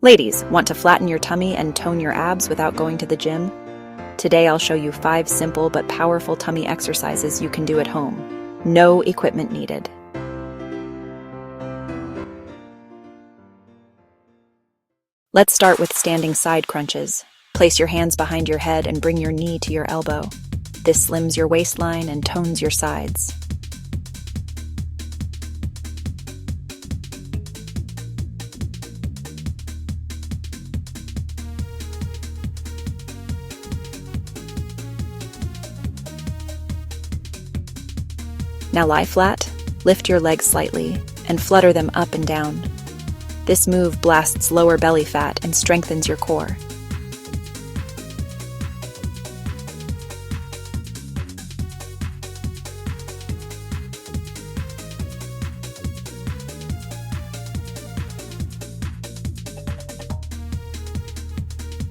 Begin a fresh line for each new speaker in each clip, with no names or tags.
Ladies, want to flatten your tummy and tone your abs without going to the gym? Today I'll show you 5 simple but powerful tummy exercises you can do at home. No equipment needed. Let's start with standing side crunches. Place your hands behind your head and bring your knee to your elbow. This slims your waistline and tones your sides. Now lie flat, lift your legs slightly, and flutter them up and down. This move blasts lower belly fat and strengthens your core.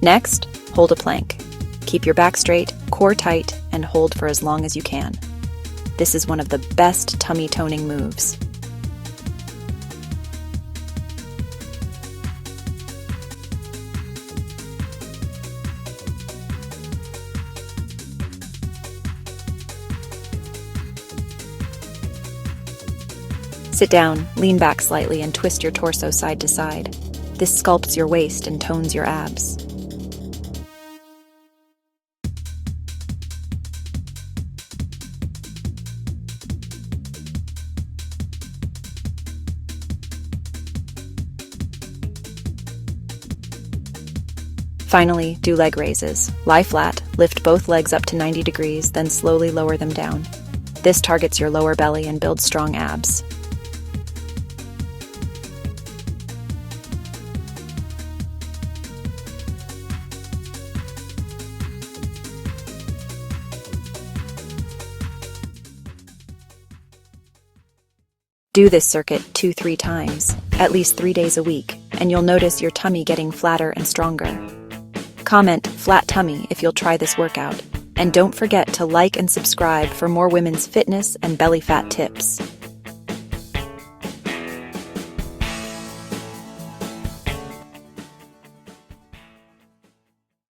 Next, hold a plank. Keep your back straight, core tight, and hold for as long as you can. This is one of the best tummy toning moves. Sit down, lean back slightly, and twist your torso side to side. This sculpts your waist and tones your abs. Finally, do leg raises. Lie flat, lift both legs up to 90 degrees, then slowly lower them down. This targets your lower belly and builds strong abs. Do this circuit 2-3 times, at least 3 days a week, and you'll notice your tummy getting flatter and stronger. Comment "flat tummy" if you'll try this workout, and don't forget to like and subscribe for more women's fitness and belly fat tips.